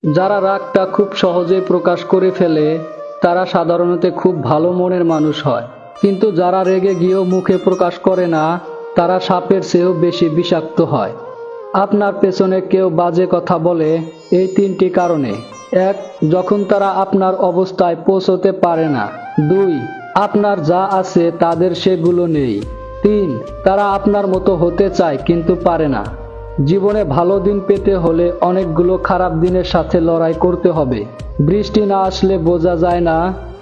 যারা রাগটা খুব সহজেই প্রকাশ করে ফেলে তারা সাধারণত খুব ভালো মনের মানুষ হয়, কিন্তু যারা রেগে গিয়েও মুখে প্রকাশ করে না তারা সাপের চেয়েও বেশি বিষাক্ত হয়। আপনার পেছনে কেউ বাজে কথা বলে এই তিনটি কারণে: এক, যখন তারা আপনার অবস্থায় পৌঁছতে পারে না। দুই, আপনার যা আছে তাদের সেগুলো নেই। তিন, তারা আপনার মতো হতে চায় কিন্তু পারে না। জীবনে ভালো দিন পেতে হলে অনেকগুলো খারাপ দিনের সাথে লড়াই করতে হবে। বৃষ্টি না আসলে বোঝা যায় না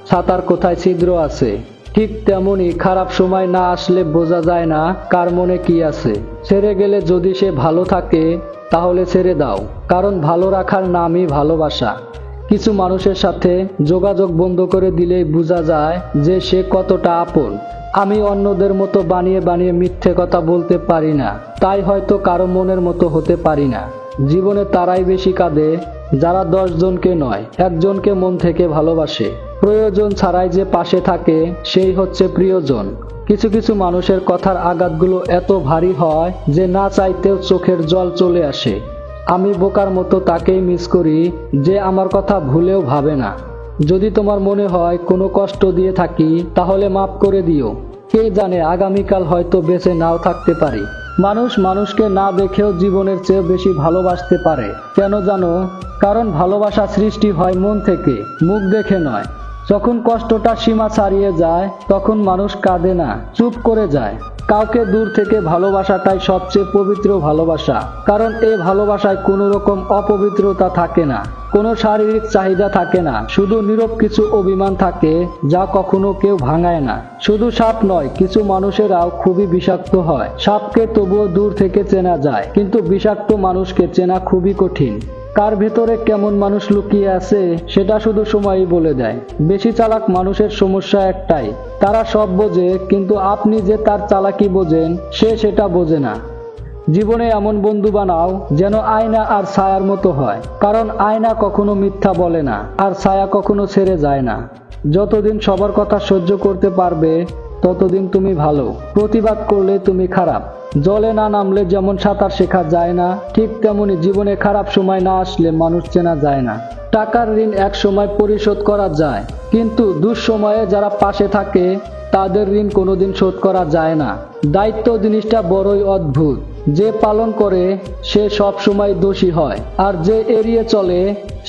ছাতার কোথায় ছিদ্র আছে, ঠিক তেমনি খারাপ সময় না আসলে বোঝা যায় না কার মনে কি আছে। ছেড়ে গেলে যদি সে ভালো থাকে তাহলে ছেড়ে দাও, কারণ ভালো রাখার নামই ভালোবাসা। কিছু মানুষের সাথে যোগাযোগ বন্ধ করে দিলেই বোঝা যায় যে সে কতটা আপন। আমি অন্যদের মতো বানিয়ে বানিয়ে মিথ্যে কথা বলতে পারি না, তাই হয়তো কারো মনের মতো হতে পারি না। জীবনে তারাই বেশি কাঁদে যারা 10 জনকে নয়, একজনকে মন থেকে ভালোবাসে। প্রয়োজন ছাড়াই যে পাশে থাকে সেই হচ্ছে প্রিয়জন। কিছু কিছু মানুষের কথার আঘাতগুলো এত ভারী হয় যে না চাইতেও চোখের জল চলে আসে। আমি বোকার মতো তাকেই মিস করি যে আমার কথা ভুলেও ভাবে না। যদি তোমার মনে হয় কোনো কষ্ট দিয়ে থাকি তাহলে মাফ করে দিও। কে জানে আগামীকাল হয়তো বেঁচে নাও থাকতে পারি। মানুষ মানুষকে না দেখেও জীবনের চেয়ে বেশি ভালোবাসতে পারে। কেন জানো? কারণ ভালোবাসা সৃষ্টি হয় মন থেকে, মুখ দেখে নয়। যখন কষ্টটা সীমা ছাড়িয়ে যায় তখন মানুষ কাঁদে না, চুপ করে যায়। কাউকে দূর থেকে ভালোবাসাটাই সবচেয়ে পবিত্র ভালোবাসা, কারণ এই ভালোবাসায় কোনো রকম অপবিত্রতা থাকে না, কোনো শারীরিক চাহিদা থাকে না, শুধু নীরব কিছু অভিমান থাকে যা কখনো কেউ ভাঙায় না। শুধু সাপ নয়, কিছু মানুষেরাও খুবই বিষাক্ত হয়। সাপকে তবুও দূর থেকে চেনা যায়, কিন্তু বিষাক্ত মানুষকে চেনা খুবই কঠিন। কার ভেতরে কেমন মানুষ লুকিয়ে আছে সেটা শুধু সময়ই বলে দেয়। বেশি চালাক মানুষের সমস্যা একটাই, তারা সব বোঝে কিন্তু আপনি যে তার চালাকি বোঝেন সে সেটা বোঝে না। জীবনে এমন বন্ধু বানাও যেন আয়না আর ছায়ার মতো হয়, কারণ আয়না কখনো মিথ্যা বলে না আর ছায়া কখনো ছেড়ে যায় না। যতদিন সবার কথা সহ্য করতে পারবে ততদিন তুমি ভালো, প্রতিবাদ করলে তুমি খারাপ। জলে না নামলে যেমন সাঁতার শেখা যায় না, ঠিক তেমনি জীবনে খারাপ সময় না আসলে মানুষ চেনা যায় না। টাকার ঋণ এক সময় পরিশোধ করা যায়, কিন্তু দুঃসময়ে যারা পাশে থাকে তাদের ঋণ কোনোদিন শোধ করা যায় না। দায়িত্ব জিনিসটা বড়ই অদ্ভুত, যে পালন করে সে সব সময় দোষী হয়, আর যে এড়িয়ে চলে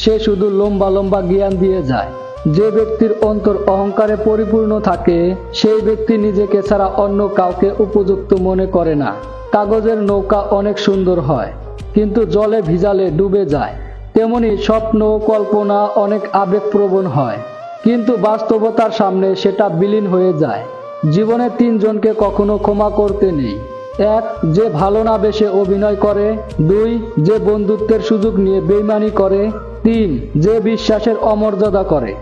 সে শুধু লম্বা লম্বা জ্ঞান দিয়ে যায়। যে ব্যক্তির অন্তর অহংকারে পরিপূর্ণ থাকে সেই ব্যক্তি নিজেকে ছাড়া অন্য কাউকে উপযুক্ত মনে করে না। কাগজের নৌকা অনেক সুন্দর হয়, কিন্তু জলে ভিজালে ডুবে যায়। তেমনি স্বপ্ন কল্পনা অনেক আবেগপ্রবণ হয়, কিন্তু বাস্তবতার সামনে সেটা বিলীন হয়ে যায়। জীবনে 3 জনকে কখনো ক্ষমা করতে নেই: 1, যে ভালো না বেশে অভিনয় করে; 2, যে বন্ধুত্বের সুযোগ নিয়ে বেইমানি করে; 3, যে বিশ্বাসের অমর্যাদা করে।